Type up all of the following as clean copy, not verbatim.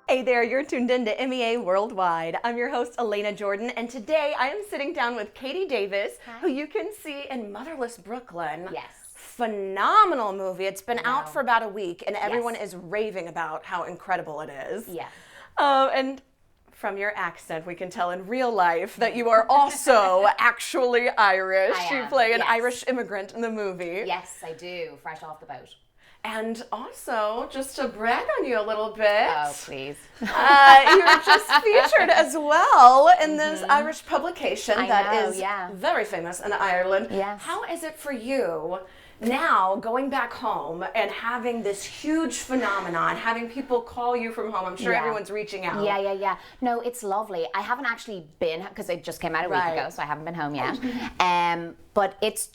Hey there, you're tuned in to MEA Worldwide. I'm your host, Elena Jordan, and today I am sitting down with Katy Davis, who you can see in Motherless Brooklyn. Yes. Phenomenal movie. It's been out for about a week, and everyone Yes. is raving about how incredible it is. Yeah. And from your accent, we can tell in real life that you are also actually Irish. I You am, play an yes. Irish immigrant in the movie. Yes, I do. Fresh off the boat. And also, just to brag on you a little bit, Oh, please. you're just featured as well in this Irish publication I that know, is yeah. very famous in Ireland. Yes. How is it for you now going back home and having this huge phenomenon, having people call you from home? I'm sure Yeah. everyone's reaching out. Yeah. No, it's lovely. I haven't actually been, because it just came out a week Right. ago, so I haven't been home yet. But it's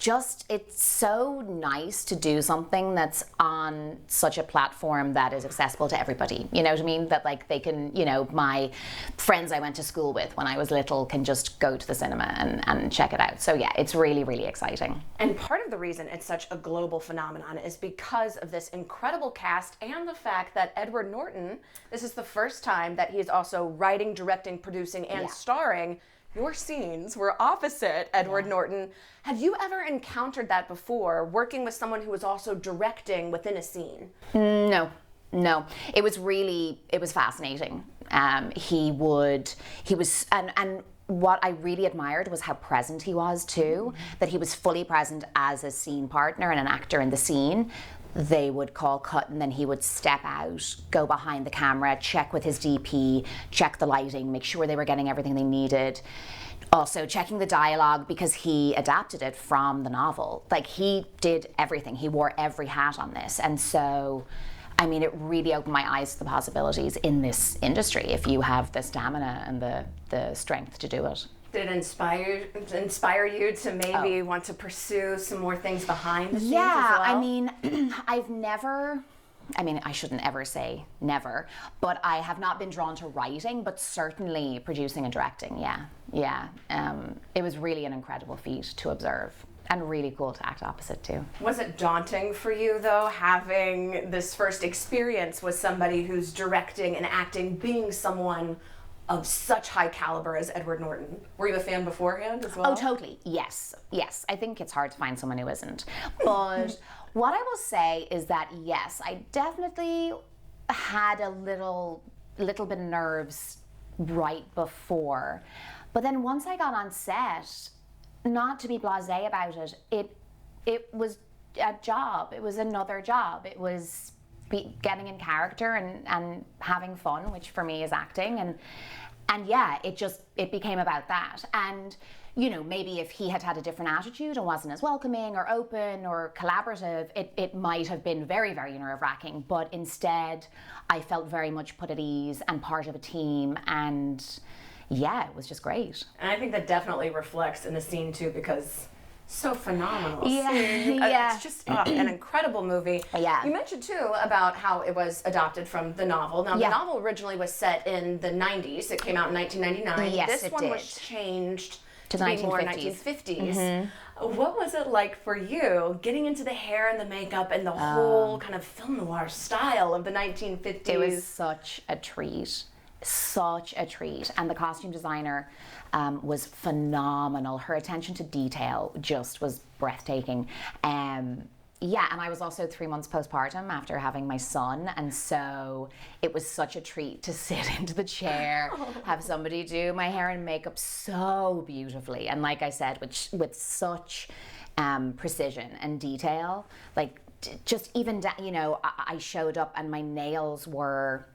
so nice to do something that's on such a platform that is accessible to everybody. You know what I mean? That like they can, my friends I went to school with when I was little can just go to the cinema and check it out. So yeah, it's really, really exciting. And part of the reason it's such a global phenomenon is because of this incredible cast and the fact that Edward Norton, this is the first time that he is also writing, directing, producing, and starring. Your scenes were opposite Edward Norton. Have you ever encountered that before, working with someone who was also directing within a scene? No. It was fascinating. He was, and what I really admired was how present he was too, that he was fully present as a scene partner and an actor in the scene. They would call cut and then he would step out, go behind the camera, check with his DP, check the lighting, make sure they were getting everything they needed. Also checking the dialogue because he adapted it from the novel. Like he did everything. He wore every hat on this. And so, I mean, it really opened my eyes to the possibilities in this industry if you have the stamina and the strength to do it. Did it inspire you to maybe want to pursue some more things behind the scenes as Yeah, well? I mean, I shouldn't ever say never, but I have not been drawn to writing, but certainly producing and directing, yeah. It was really an incredible feat to observe and really cool to act opposite too. Was it daunting for you, though, having this first experience with somebody who's directing and acting, being someone of such high caliber as Edward Norton? Were you a fan beforehand as well? Oh, totally. Yes. I think it's hard to find someone who isn't. But what I will say is that, yes, I definitely had a little bit of nerves right before. But then once I got on set, not to be blasé about it was a job. It was another job. It was getting in character and having fun, which for me is acting. And yeah, it became about that. And, maybe if he had a different attitude and wasn't as welcoming or open or collaborative, it might have been very, very nerve-wracking. But instead, I felt very much put at ease and part of a team. And yeah, it was just great. And I think that definitely reflects in the scene, too, because so phenomenal. Yeah, scene. yeah. It's just an incredible movie. Yeah. You mentioned, too, about how it was adopted from the novel. Now, the novel originally was set in the 90s. It came out in 1999. Yes, this it one did. was changed To be more 1950s. 1950s. What was it like for you getting into the hair and the makeup and the whole kind of film noir style of the 1950s? It was such a treat. And the costume designer was phenomenal. Her attention to detail just was breathtaking. Yeah, and I was also 3 months postpartum after having my son, and so it was such a treat to sit into the chair, have somebody do my hair and makeup so beautifully, and like I said, with such precision and detail. Like just even I showed up and my nails were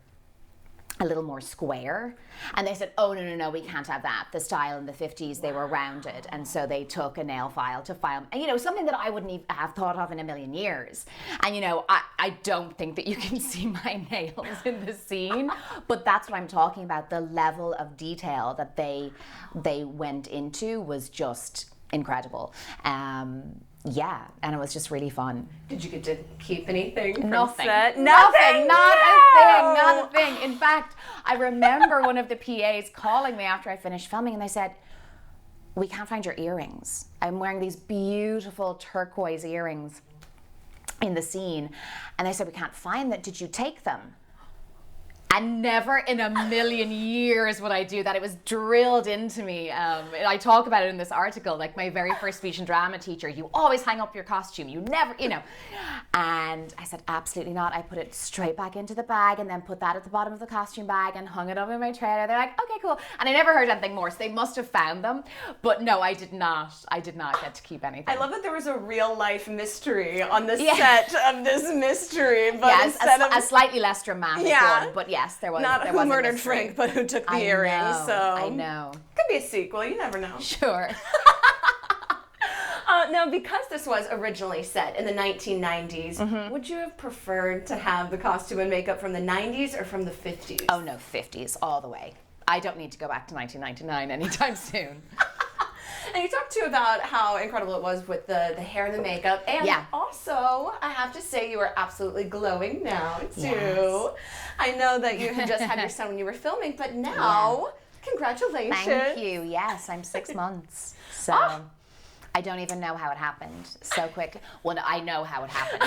a little more square, and they said, oh no, we can't have that. The style in the 50s, they were rounded, and so they took a nail file to file, something that I wouldn't even have thought of in a million years. And I don't think that you can see my nails in the scene, but that's what I'm talking about. The level of detail that they went into was just incredible. Yeah, and it was just really fun. Did you get to keep anything from Nothing. set? Nothing. Not No! a thing. In fact, I remember one of the PAs calling me after I finished filming, and they said, we can't find your earrings. I'm wearing these beautiful turquoise earrings in the scene. And they said, we can't find them. Did you take them? And never in a million years would I do that. It was drilled into me. I talk about it in this article, like my very first speech and drama teacher, you always hang up your costume. You never, And I said, absolutely not. I put it straight back into the bag and then put that at the bottom of the costume bag and hung it up in my trailer. They're like, okay, cool. And I never heard anything more. So they must have found them. But no, I did not get to keep anything. I love that there was a real life mystery on the set of this mystery. But instead of a slightly less dramatic one. But yes, there was. Not there who was murdered Frank, but who took the earrings. So I know. Could be a sequel. You never know. Sure. Now, because this was originally set in the 1990s, would you have preferred to have the costume and makeup from the 90s or from the 50s? Oh no, 50s all the way. I don't need to go back to 1999 anytime soon. And you talked too about how incredible it was with the hair and the makeup. And also, I have to say, you are absolutely glowing now, too. Yes. I know that you had just had your son when you were filming, but now, congratulations. Thank you. Yes, I'm 6 months. So I don't even know how it happened so quick. Well, I know how it happened.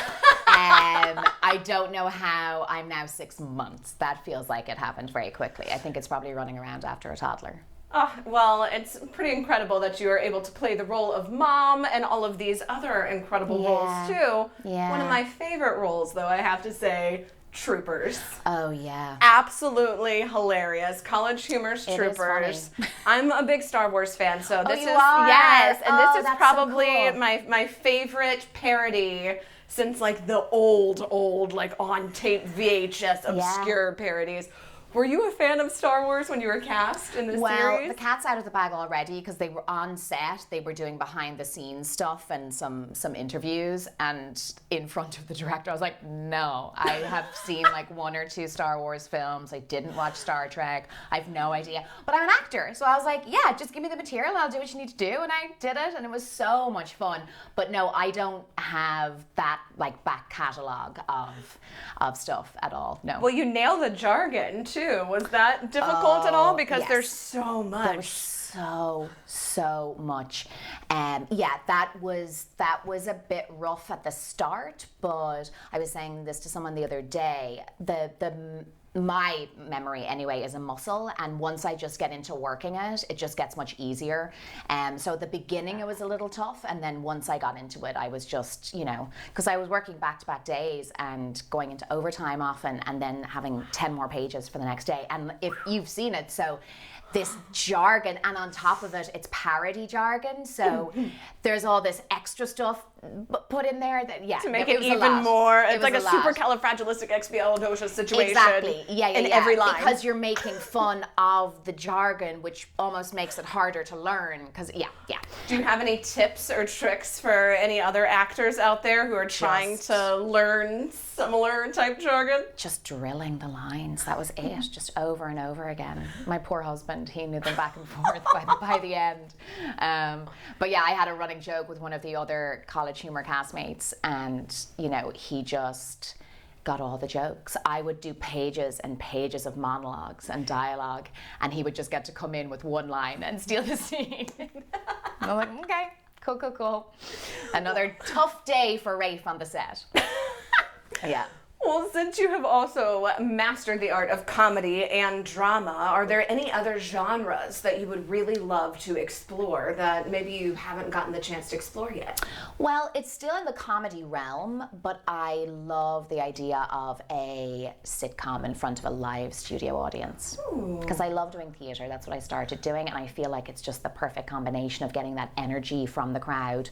I don't know how I'm now 6 months. That feels like it happened very quickly. I think it's probably running around after a toddler. Oh, well, it's pretty incredible that you are able to play the role of mom and all of these other incredible roles, too. Yeah. One of my favorite roles, though, I have to say, Troopers. Oh, yeah. Absolutely hilarious. College Humor's Troopers. I'm a big Star Wars fan, so this is... Yes, and this is probably so cool. my favorite parody since, like, the old, like, on-tape VHS obscure parodies. Were you a fan of Star Wars when you were cast in the series? Well, the cat's out of the bag already because they were on set. They were doing behind the scenes stuff and some interviews. And in front of the director, I was like, no, I have seen like 1 or 2 Star Wars films. I didn't watch Star Trek. I have no idea. But I'm an actor. So I was like, yeah, just give me the material. I'll do what you need to do. And I did it. And it was so much fun. But no, I don't have that like back catalogue of stuff at all. No. Well, you nail the jargon too. Was that difficult at all? Because there's so much. There was so much. That was a bit rough at the start, but I was saying this to someone the other day. My memory anyway is a muscle, and once I just get into working it just gets much easier. So at the beginning it was a little tough, and then once I got into it, I was just, because I was working back-to-back days and going into overtime often, and then having 10 more pages for the next day. And if you've seen it, so this jargon, and on top of it, it's parody jargon. So there's all this extra stuff put in there that, to make it even more. It's like a supercalifragilisticexpialidocious situation. Exactly. In every line. Because you're making fun of the jargon, which almost makes it harder to learn. Because Do you have any tips or tricks for any other actors out there who are trying to learn similar type jargon? Just drilling the lines. That was it. Just over and over again. My poor husband, he knew them back and forth by the end. But yeah, I had a running joke with one of the other college humor castmates, and he just got all the jokes. I would do pages and pages of monologues and dialogue, and he would just get to come in with one line and steal the scene. I'm like, okay, cool. Another tough day for Rafe on the set. Yeah. Well, since you have also mastered the art of comedy and drama, are there any other genres that you would really love to explore that maybe you haven't gotten the chance to explore yet? Well, it's still in the comedy realm, but I love the idea of a sitcom in front of a live studio audience. Because I love doing theatre. That's what I started doing, and I feel like it's just the perfect combination of getting that energy from the crowd,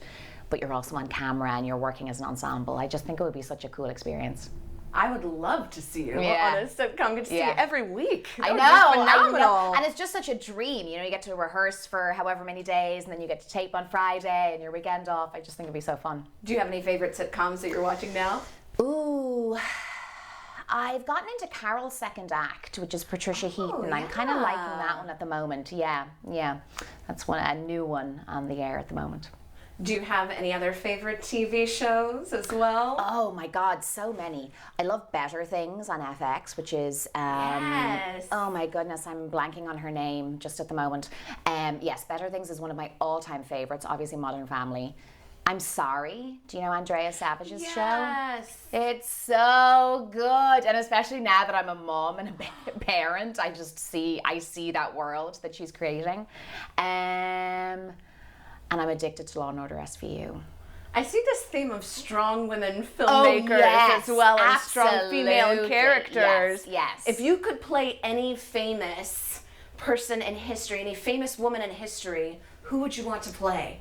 but you're also on camera and you're working as an ensemble. I just think it would be such a cool experience. I would love to see you on a sitcom. Get to see you every week. I know. And it's just such a dream. You get to rehearse for however many days, and then you get to tape on Friday and your weekend off. I just think it'd be so fun. Do you have any favorite sitcoms that you're watching now? Ooh, I've gotten into Carol's Second Act, which is Patricia Heaton. I'm kind of liking that one at the moment. Yeah. That's a new one on the air at the moment. Do you have any other favorite TV shows as well? Oh my God, so many. I love Better Things on FX, which is, oh my goodness, I'm blanking on her name just at the moment. Yes, Better Things is one of my all-time favorites, obviously Modern Family. I'm Sorry. Do you know Andrea Savage's show? Yes. It's so good, and especially now that I'm a mom and a parent, I see that world that she's creating, and I'm addicted to Law and Order SVU. I see this theme of strong women filmmakers as well as strong female characters. Yes. If you could play any famous person in history, any famous woman in history, who would you want to play?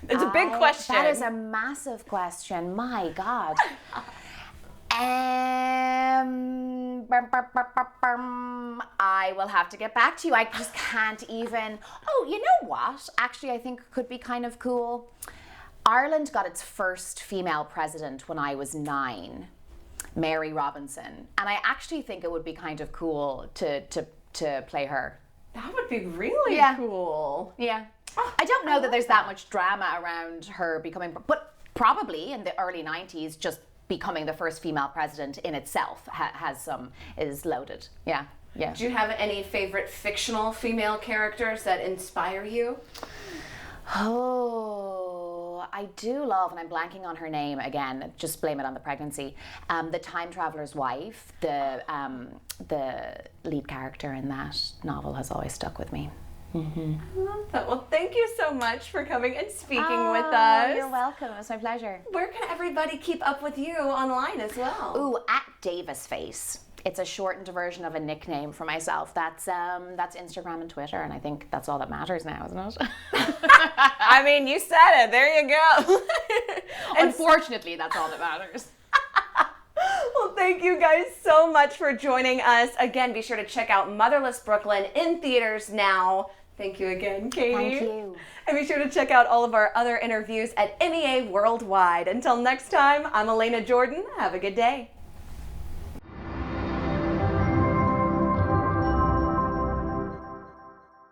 It's a big question. That is a massive question. My God. I will have to get back to you. I just can't even. Oh, you know what? Actually, I think could be kind of cool. Ireland got its first female president when I was 9, Mary Robinson, and I actually think it would be kind of cool to play her. That would be really cool. Yeah. I don't know that there's that much drama around her becoming, but probably in the early 90s, just becoming the first female president in itself is loaded. Yeah. Do you have any favorite fictional female characters that inspire you? Oh, I do love, and I'm blanking on her name again, just blame it on the pregnancy, the Time Traveler's Wife, the lead character in that novel has always stuck with me. I love that. Well, thank you so much for coming and speaking with us. You're welcome. It was my pleasure. Where can everybody keep up with you online as well? Ooh, at Davis Face. It's a shortened version of a nickname for myself. That's Instagram and Twitter, and I think that's all that matters now, isn't it? I mean, you said it. There you go. Unfortunately, that's all that matters. Well, thank you guys so much for joining us. Again, be sure to check out Motherless Brooklyn in theaters now. Thank you again, Katy. Thank you. And be sure to check out all of our other interviews at MEA Worldwide. Until next time, I'm Elena Jordan. Have a good day.